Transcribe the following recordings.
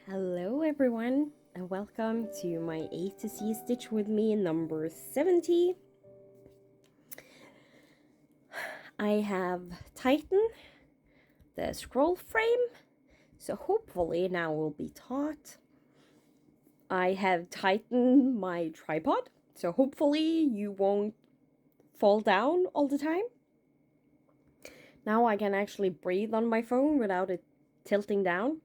Hello everyone and welcome to my A to C Stitch with me number 70. I have tightened the scroll frame, so hopefully now we'll be taught. I have tightened my tripod, so hopefully you won't fall down all the time. Now I can actually breathe on my phone without it tilting down.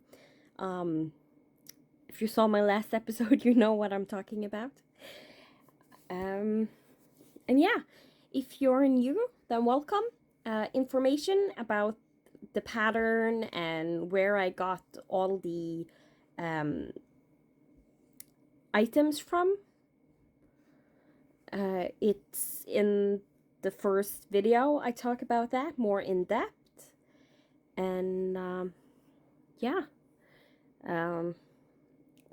If you saw my last episode, you know what I'm talking about. And yeah, if you're new, then welcome. Information about the pattern and where I got all the items from. It's in the first video. I talk about that more in depth. And yeah,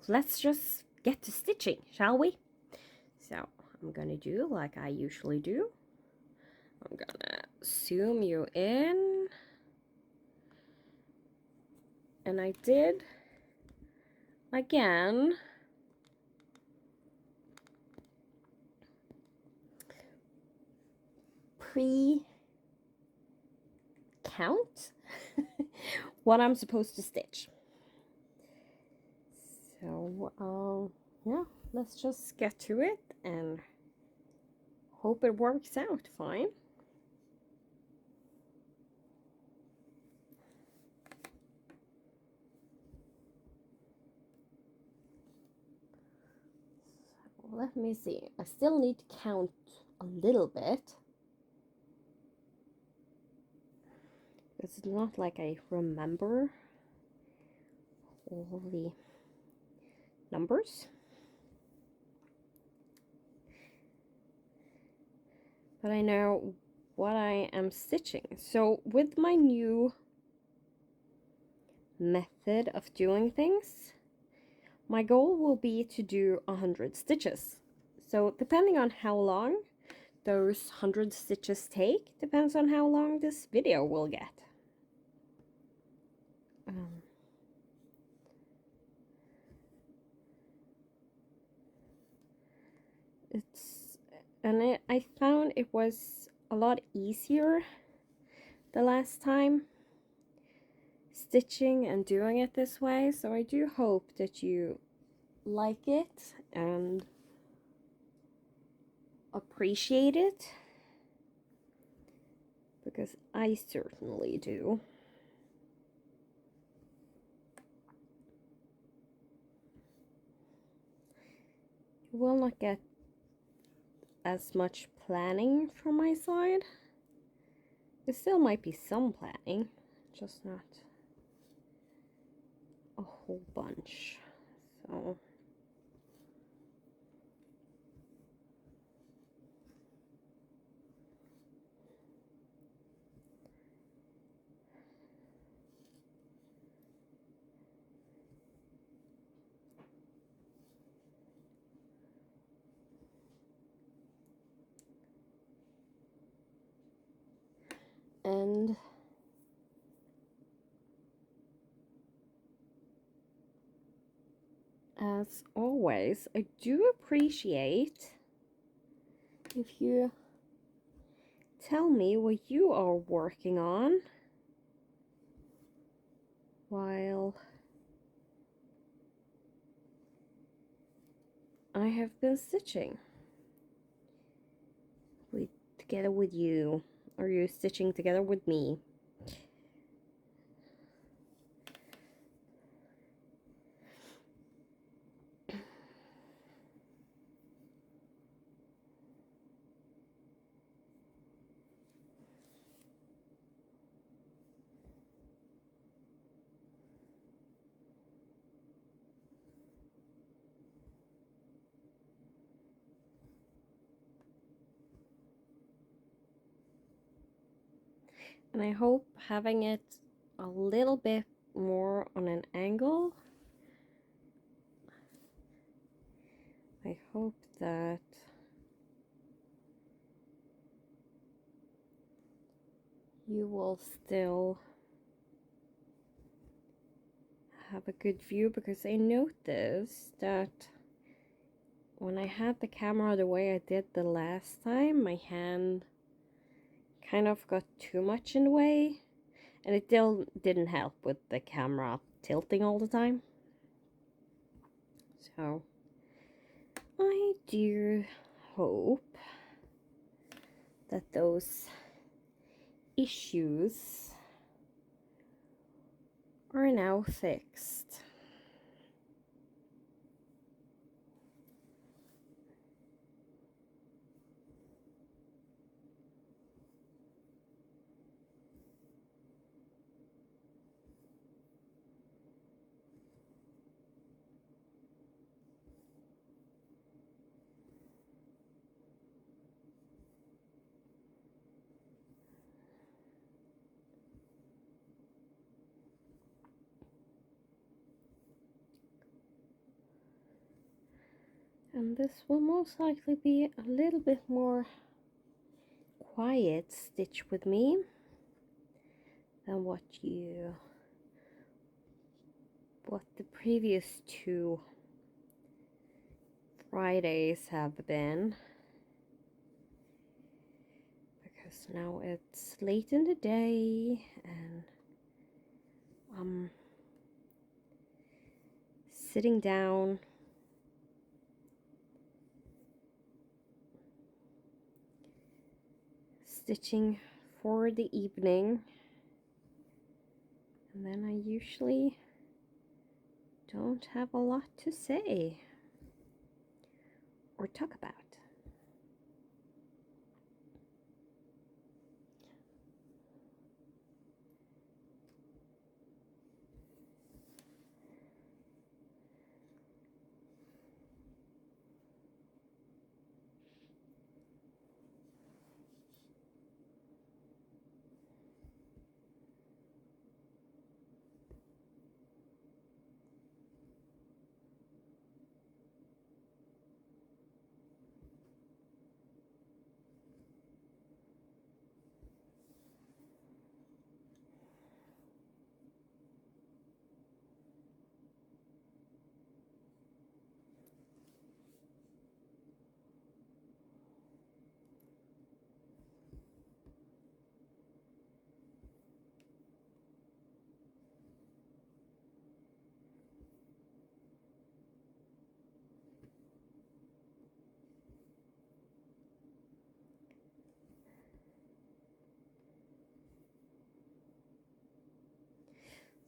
let's just get to stitching, shall we? So I'm gonna do like I usually do. I'm gonna zoom you in. And I did, again, pre-count what I'm supposed to stitch. So, yeah, let's just get to it and hope it works out fine. So let me see. I still need to count a little bit. It's not like I remember all the numbers. But I know what I am stitching. So with my new method of doing things, my goal will be to do 100 stitches. So depending on how long those 100 stitches take, depends on how long this video will get. I found it was a lot easier the last time stitching and doing it this way, so I do hope that you like it and appreciate it, because I certainly do. You will not get as much planning from my side. There still might be some planning, just not a whole bunch. So and as always, I do appreciate if you tell me what you are working on while I have been stitching together with you, or you stitching together with me. And I hope having it a little bit more on an angle, I hope that you will still have a good view, because I noticed that when I had the camera the way I did the last time, my hand kind of got too much in the way, and it still didn't help with the camera tilting all the time. So I do hope that those issues are now fixed. And this will most likely be a little bit more quiet stitch with me than what the previous 2 Fridays have been, because now it's late in the day and I'm sitting down stitching for the evening, and then I usually don't have a lot to say or talk about.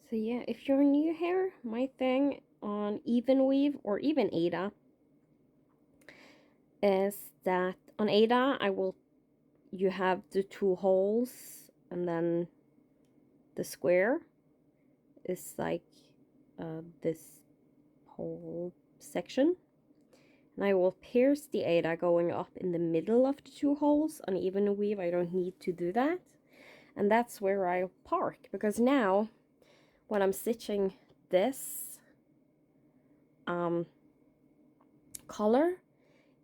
So yeah, if you're new here, my thing on Evenweave or even Ada is that on Ada you have the 2 holes, and then the square is like this whole section, and I will pierce the Ada going up in the middle of the 2 holes. On Evenweave I don't need to do that, and that's where I park, because now when I'm stitching this color,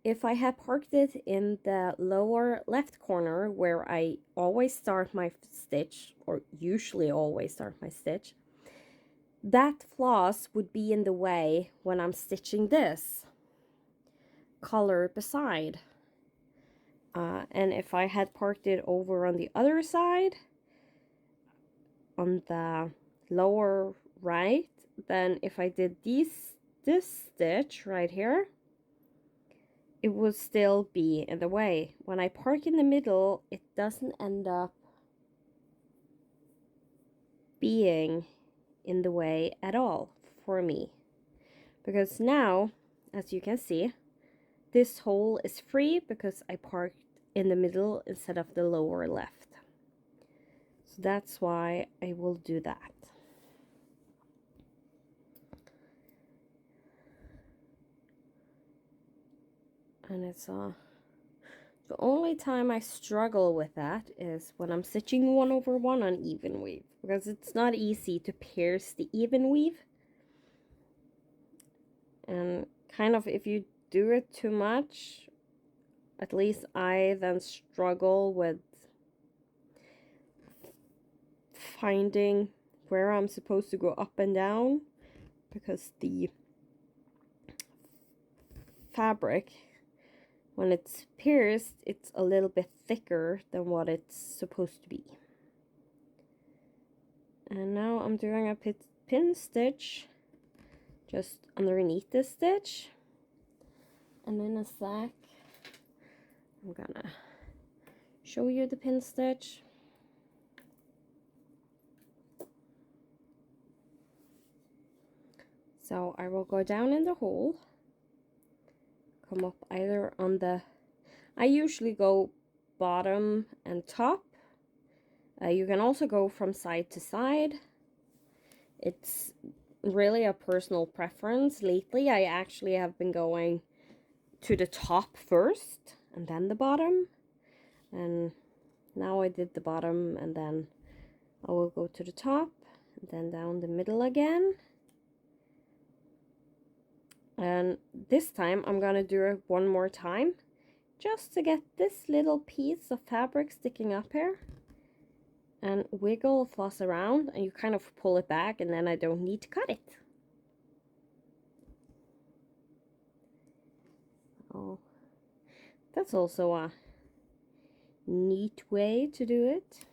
if I had parked it in the lower left corner where I always start my stitch, or usually always start my stitch, that floss would be in the way when I'm stitching this color beside. And if I had parked it over on the other side, on the lower right, then if I did this stitch right here, it would still be in the way. When I park in the middle, it doesn't end up being in the way at all for me, because now, as you can see, this hole is free because I parked in the middle instead of the lower left. So that's why I will do that. And it's the only time I struggle with that is when I'm stitching 1/1 on Evenweave, because it's not easy to pierce the Evenweave. And kind of, if you do it too much, at least I then struggle with finding where I'm supposed to go up and down, because the fabric, when it's pierced, it's a little bit thicker than what it's supposed to be. And now I'm doing a pin stitch just underneath this stitch, and in a sec I'm gonna show you the pin stitch. So I will go down in the hole, come up either on the, I usually go bottom and top. You can also go from side to side. It's really a personal preference. Lately I actually have been going to the top first and then the bottom, and now I did the bottom and then I will go to the top and then down the middle again. And this time I'm gonna do it one more time just to get this little piece of fabric sticking up here, and wiggle floss around, and you kind of pull it back, and then I don't need to cut it. Oh, that's also a neat way to do it.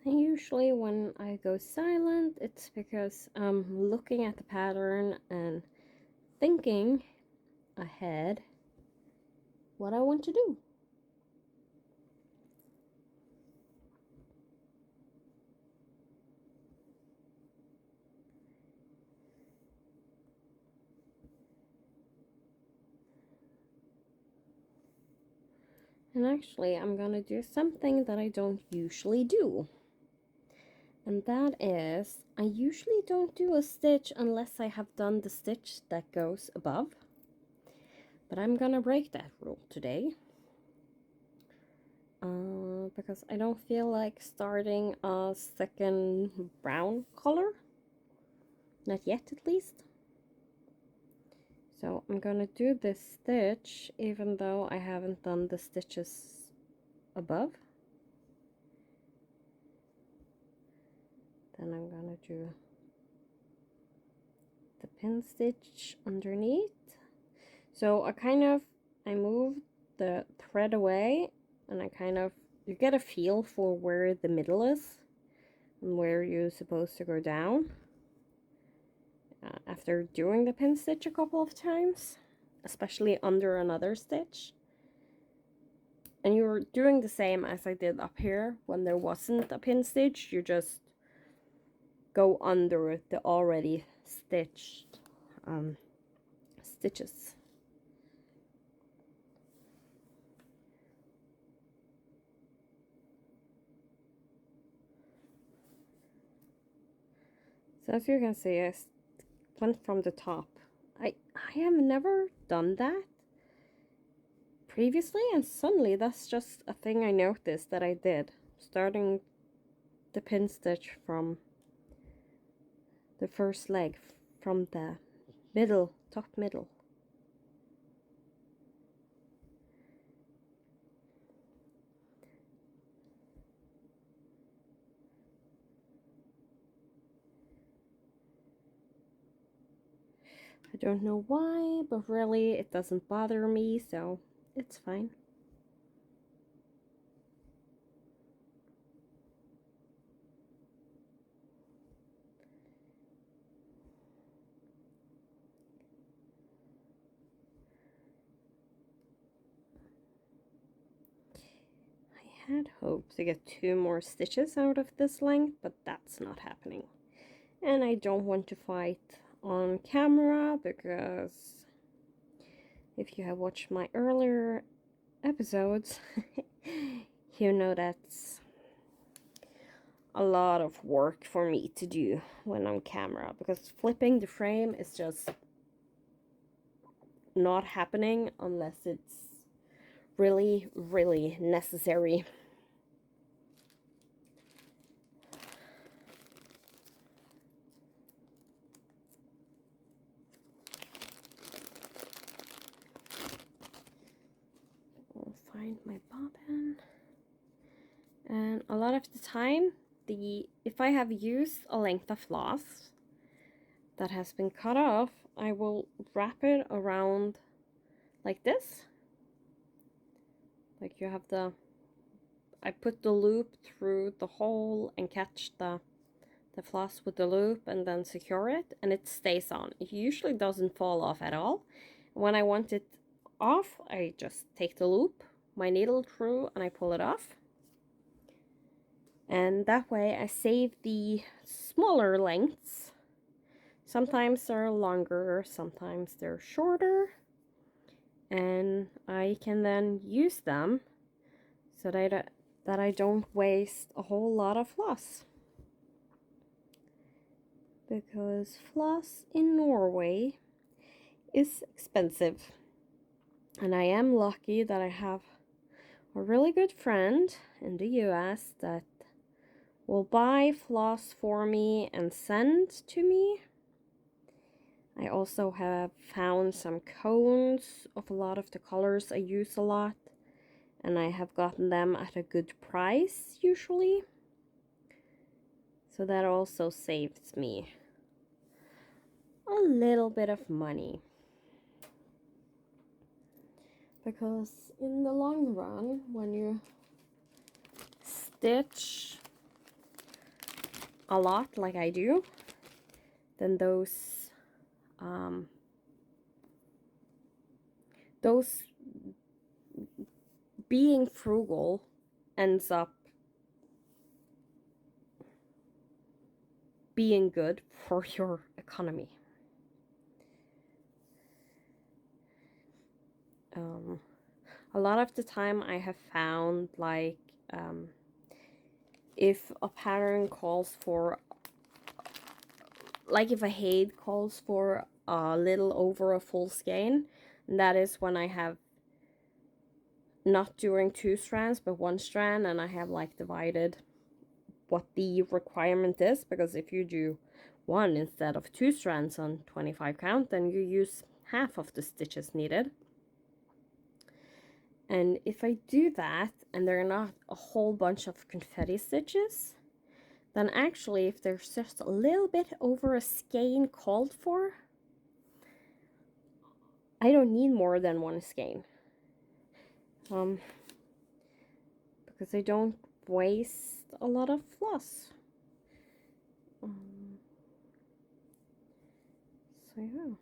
And usually when I go silent, it's because I'm looking at the pattern and thinking ahead what I want to do. And actually I'm gonna do something that I don't usually do. And that is, I usually don't do a stitch unless I have done the stitch that goes above. But I'm gonna break that rule today. Because I don't feel like starting a second brown color. Not yet, at least. So I'm gonna do this stitch even though I haven't done the stitches above. Then I'm gonna do the pin stitch underneath. So I move the thread away, and you get a feel for where the middle is and where you're supposed to go down. After doing the pin stitch a couple of times, especially under another stitch. And you're doing the same as I did up here when there wasn't a pin stitch. You just go under the already stitched stitches. So as you can see, I went from the top. I have never done that previously, and suddenly that's just a thing I noticed that I did, starting the pin stitch from the first leg, from the middle, top middle. I don't know why, but really it doesn't bother me, so it's fine. had hoped to get 2 more stitches out of this length, but that's not happening. And I don't want to fight on camera because if you have watched my earlier episodes, you know that's a lot of work for me to do when on camera, because flipping the frame is just not happening unless it's really, really necessary. I'll find my bobbin. And a lot of the time, if I have used a length of floss that has been cut off, I will wrap it around like this. Like you have I put the loop through the hole and catch the floss with the loop and then secure it, and it stays on. It usually doesn't fall off at all. When I want it off, I just take the loop, my needle through, and I pull it off. And that way I save the smaller lengths. Sometimes they're longer, sometimes they're shorter. And I can then use them so that I don't waste a whole lot of floss. Because floss in Norway is expensive. And I am lucky that I have a really good friend in the US that will buy floss for me and send to me. I also have found some cones of a lot of the colors I use a lot, and I have gotten them at a good price usually. So that also saves me a little bit of money. Because in the long run, when you stitch a lot like I do, then those being frugal ends up being good for your economy. A lot of the time I have found, like, if a pattern calls for, like if a height calls for a little over a full skein, that is when I have not doing 2 strands but 1 strand, and I have like divided what the requirement is, because if you do 1 instead of 2 strands on 25 count, then you use half of the stitches needed. And if I do that and there are not a whole bunch of confetti stitches, then actually if there's just a little bit over a skein called for, I don't need more than 1 skein. Because I don't waste a lot of floss. So yeah.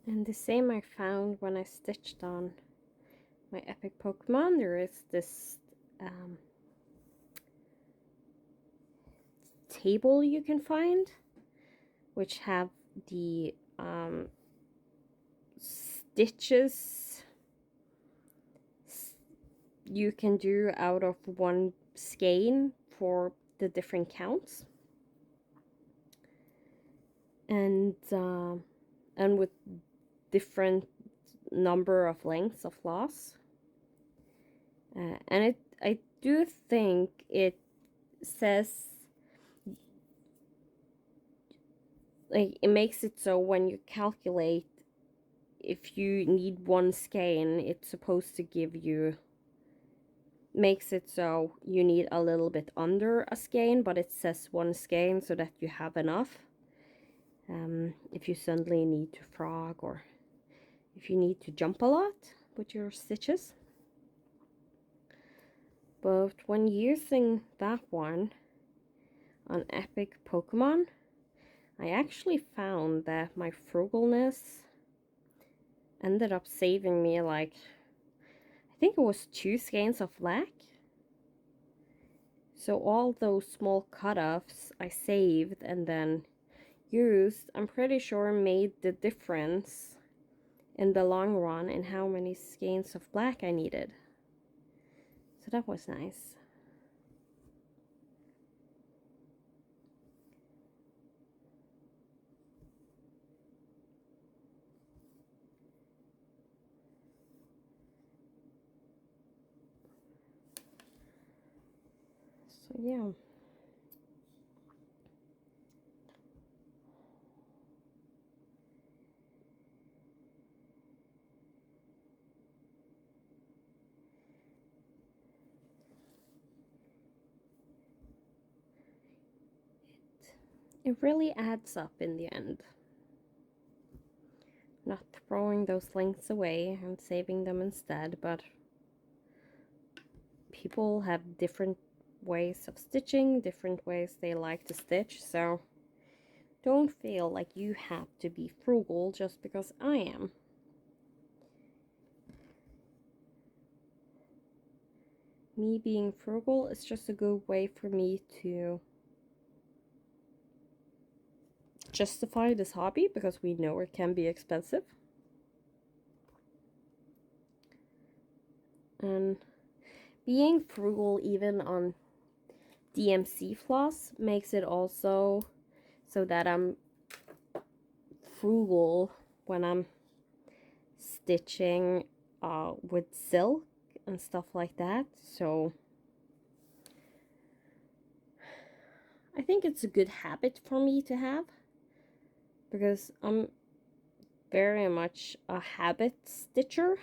And the same I found when I stitched on my epic Pokemon. There is this table you can find, which have the stitches you can do out of 1 skein for the different counts, and with different number of lengths of floss, and I do think it says, like, it makes it so when you calculate if you need 1 skein, it's supposed to give you, makes it so you need a little bit under a skein, but it says 1 skein so that you have enough. If you suddenly need to frog, or if you need to jump a lot with your stitches. But when using that one on Epic Pokemon, I actually found that my frugalness ended up saving me like, I think it was 2 skeins of lac. So all those small cutoffs I saved and then used, I'm pretty sure made the difference in the long run in how many skeins of black I needed. So that was nice. So yeah. It really adds up in the end. Not throwing those links away and saving them instead, but people have different ways of stitching, different ways they like to stitch, so don't feel like you have to be frugal just because I am. Me being frugal is just a good way for me to justify this hobby because we know it can be expensive. And being frugal even on DMC floss makes it also so that I'm frugal when I'm stitching with silk and stuff like that. So I think it's a good habit for me to have because I'm very much a habit stitcher.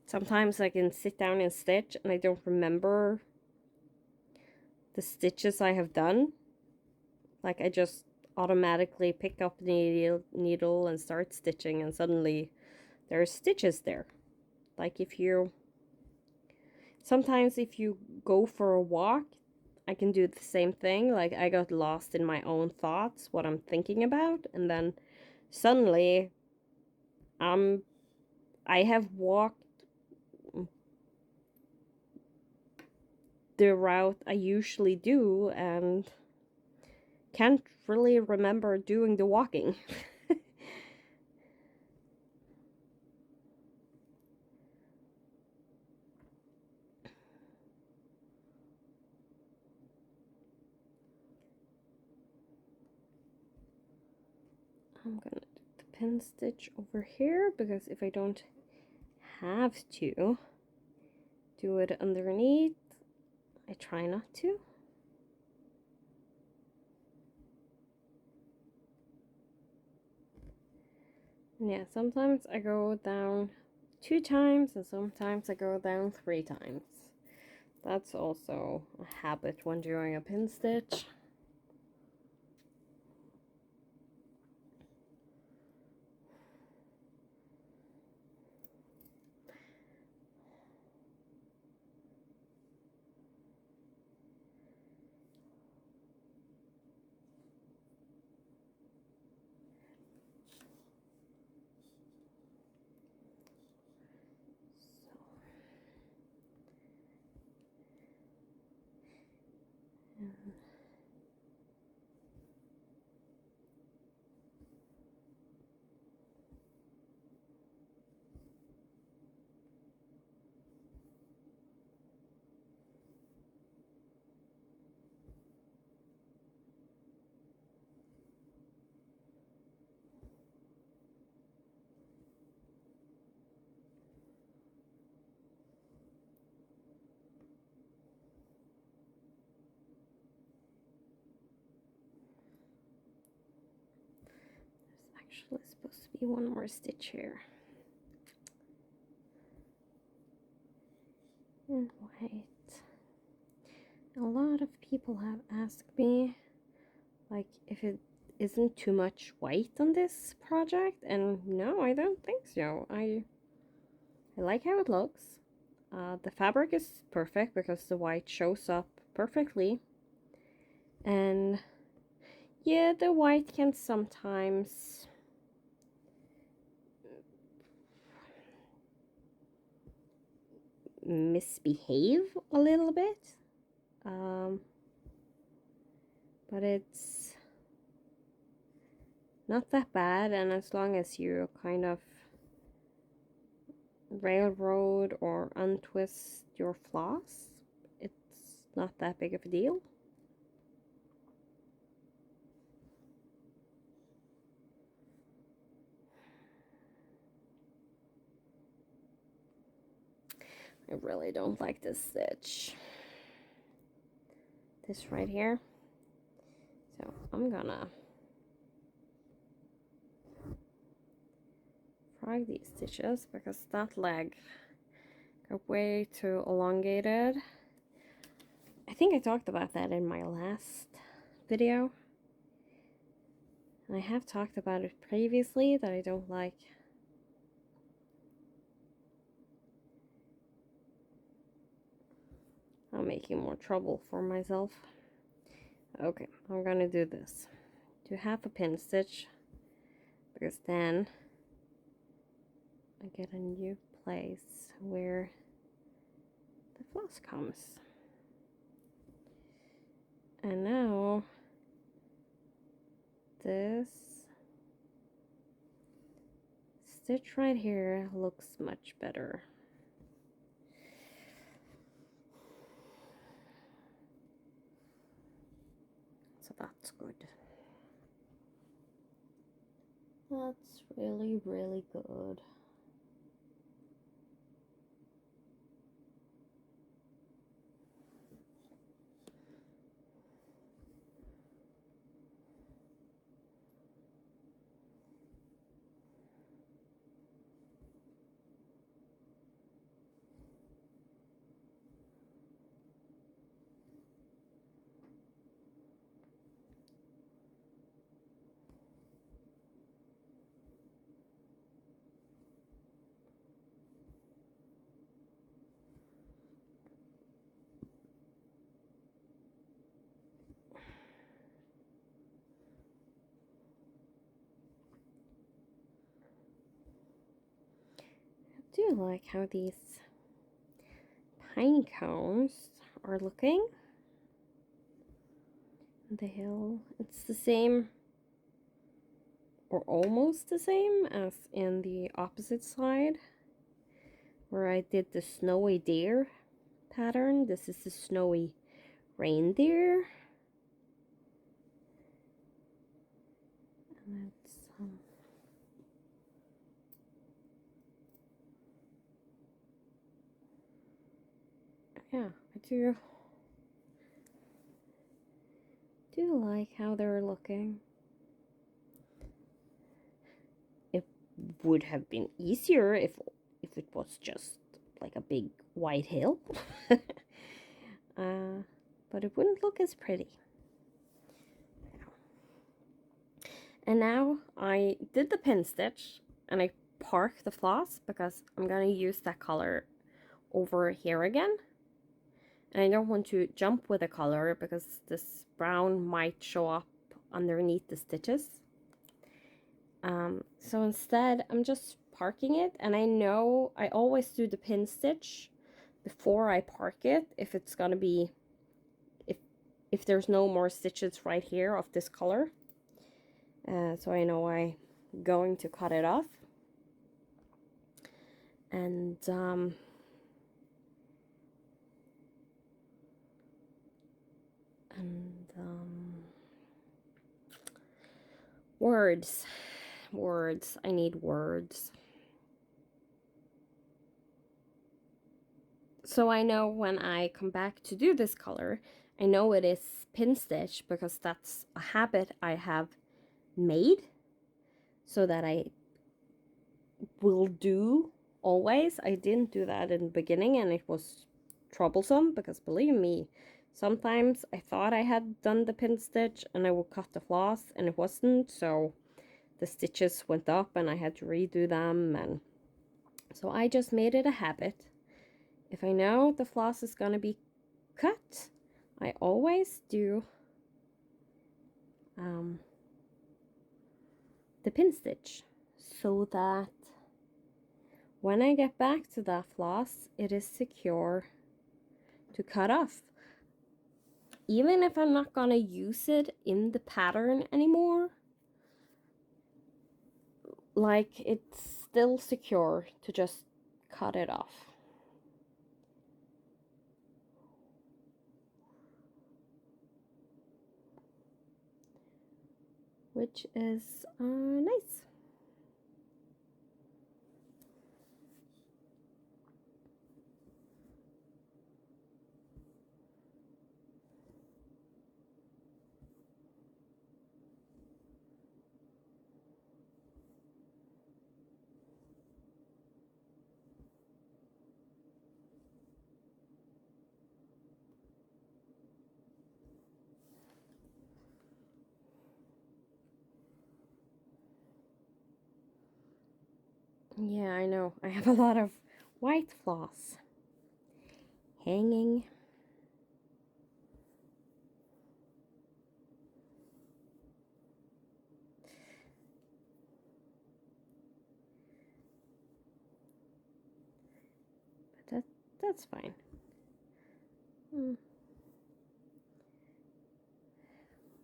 Sometimes I can sit down and stitch and I don't remember the stitches I have done. Like I just automatically pick up the needle and start stitching, and suddenly there's stitches there. Like sometimes if you go for a walk, I can do the same thing. Like I got lost in my own thoughts, what I'm thinking about, and then suddenly I have walked the route I usually do and can't really remember doing the walking. I'm gonna do the pin stitch over here because if I don't have to do it underneath, I try not to. And yeah, sometimes I go down 2 times and sometimes I go down 3 times. That's also a habit when doing a pin stitch. Actually supposed to be one more stitch here. And white. A lot of people have asked me like if it isn't too much white on this project, and no, I don't think so. I like how it looks. The fabric is perfect because the white shows up perfectly. And yeah, the white can sometimes misbehave a little bit. But it's not that bad, and as long as you kind of railroad or untwist your floss, it's not that big of a deal. I really don't like this stitch. This right here. So I'm gonna frog these stitches because that leg got way too elongated. I think I talked about that in my last video. And I have talked about it previously that I don't like I'm making more trouble for myself. Okay, I'm gonna do this. Do half a pin stitch because then I get a new place where the floss comes. And now this stitch right here looks much better. So that's good. That's really, really good. I do like how these pine cones are looking. The hill, it's the same or almost the same as in the opposite side where I did the Snowy Deer pattern. This is the Snowy Reindeer. And it's yeah, I do like how they're looking. It would have been easier if it was just like a big white hill. But it wouldn't look as pretty. And now I did the pin stitch and I park the floss because I'm gonna use that color over here again. And I don't want to jump with the color because this brown might show up underneath the stitches. So instead I'm just parking it, and I know I always do the pin stitch before I park it if it's gonna be if there's no more stitches right here of this color. So I know I'm going to cut it off. And words, I need words. So I know when I come back to do this color, I know it is pin stitch because that's a habit I have made, so that I will do always. I didn't do that in the beginning and it was troublesome because, believe me, sometimes I thought I had done the pin stitch and I would cut the floss and it wasn't, so the stitches went up and I had to redo them. And so I just made it a habit If I know the floss is gonna be cut, I always do the pin stitch, so that when I get back to that floss, it is secure to cut off. Even if I'm not gonna use it in the pattern anymore, like, it's still secure to just cut it off. Which is nice. Yeah, I know. I have a lot of white floss hanging. But that's fine.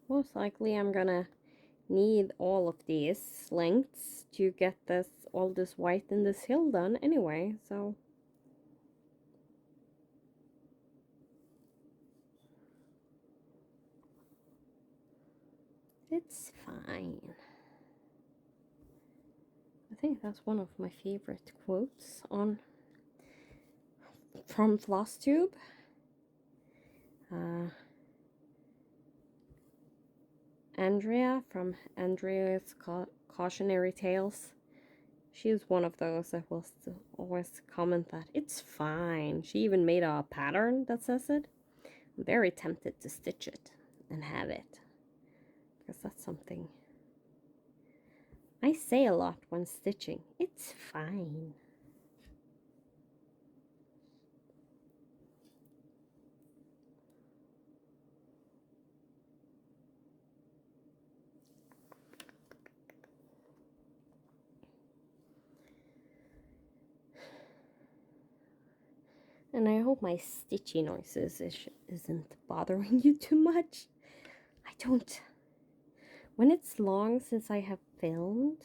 Most likely I'm gonna need all of these lengths to get all this white in this hill done anyway, so it's fine. I think that's one of my favorite quotes from FlossTube. Andrea from Andrea's Cautionary Tales. She's one of those that will always comment that it's fine. She even made a pattern that says it. I'm very tempted to stitch it and have it, because that's something I say a lot when stitching. It's fine. And I hope my stitchy noises isn't bothering you too much. I don't. When it's long since I have filmed,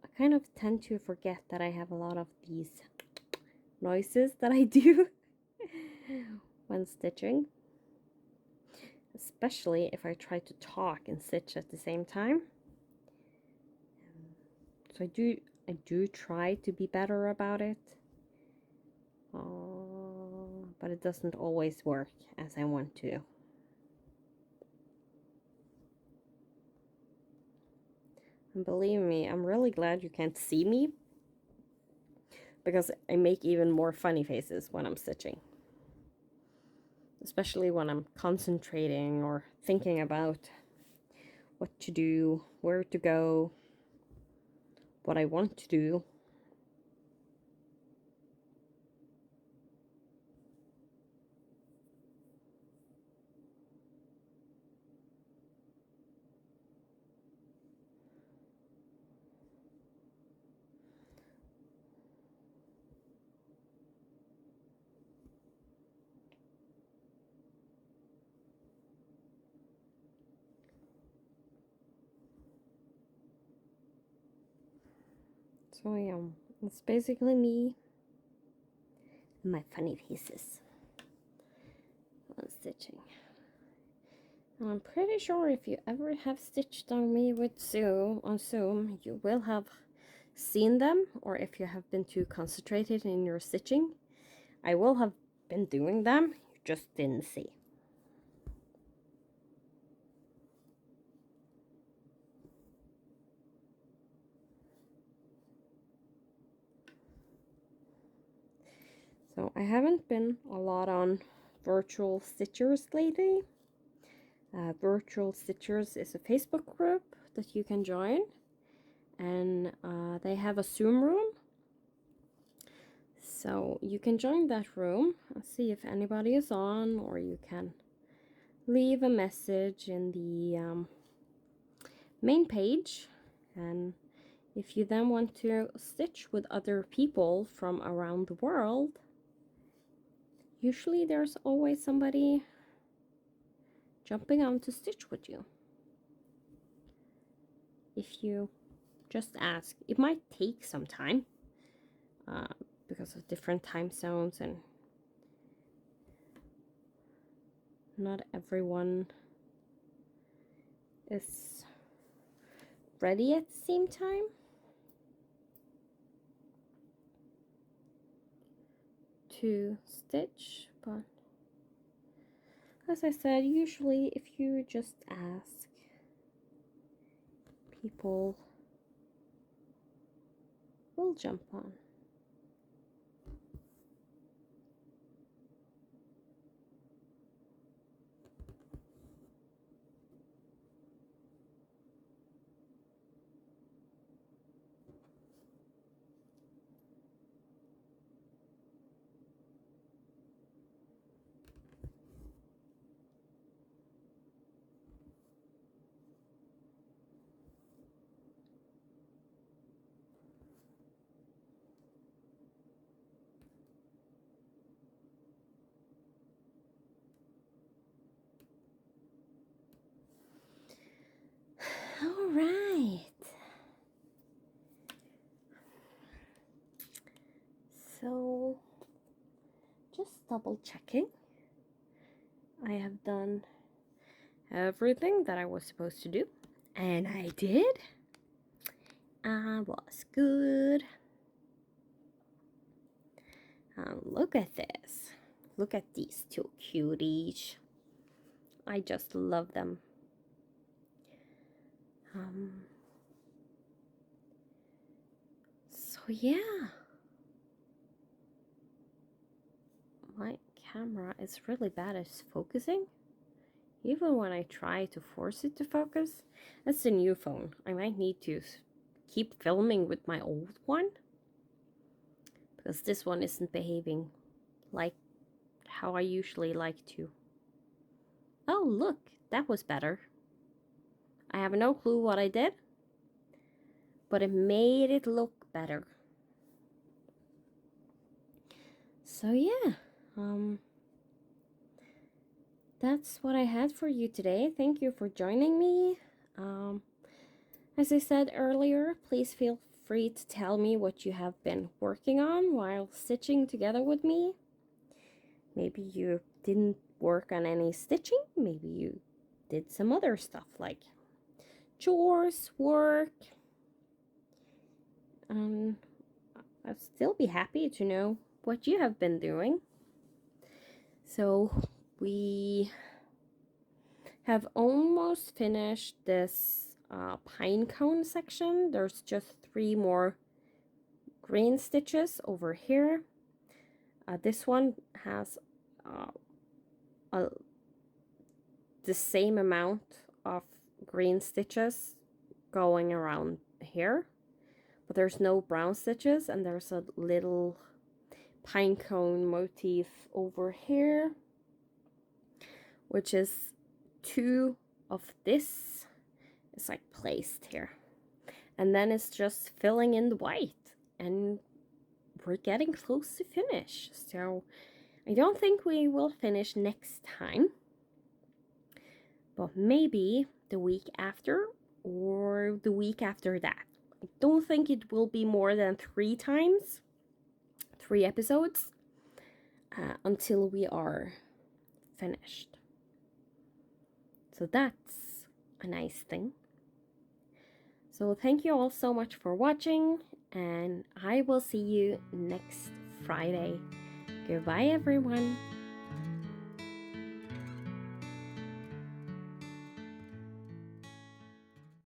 I kind of tend to forget that I have a lot of these noises that I do when stitching. Especially if I try to talk and stitch at the same time. So I do try to be better about it. But it doesn't always work as I want to. And believe me, I'm really glad you can't see me, because I make even more funny faces when I'm stitching. Especially when I'm concentrating or thinking about what to do, where to go, what I want to do. So yeah, it's basically me and my funny faces when stitching. And I'm pretty sure if you ever have stitched on me with Zoom, you will have seen them, or if you have been too concentrated in your stitching, I will have been doing them, you just didn't see. So I haven't been a lot on Virtual Stitchers lately. Virtual Stitchers is a Facebook group that you can join, and they have a Zoom room. So you can join that room and see if anybody is on, or you can leave a message in the main page. And if you then want to stitch with other people from around the world, usually there's always somebody jumping on to stitch with you. If you just ask, it might take some time because of different time zones, and not everyone is ready at the same time. To stitch, but as I said, usually if you just ask, people will jump on. All right. So, just double checking. I have done everything that I was supposed to do, and I did. I was good. Look at this. Look at these two cuties. I just love them. So yeah, my camera is really bad at focusing. Even when I try to force it to focus. That's a new phone. I might need to keep filming with my old one, because this one isn't behaving like how I usually like to. Oh, look, that was better. I have no clue what I did, but it made it look better. So yeah, that's what I had for you today. Thank you for joining me. As I said earlier, please feel free to tell me what you have been working on while stitching together with me. Maybe you didn't work on any stitching. Maybe you did some other stuff like chores, work. I'd still be happy to know what you have been doing. So we have almost finished this pine cone section. There's just 3 more green stitches over here. This one has the same amount of green stitches going around here, but there's no brown stitches, and there's a little pine cone motif over here, which is 2 of this is like placed here, and then it's just filling in the white, and we're getting close to finish. So I don't think we will finish next time, but maybe the week after or the week after that. I don't think it will be more than 3 times, 3 episodes, until we are finished. So that's a nice thing. So thank you all so much for watching, and I will see you next Friday. Goodbye, everyone.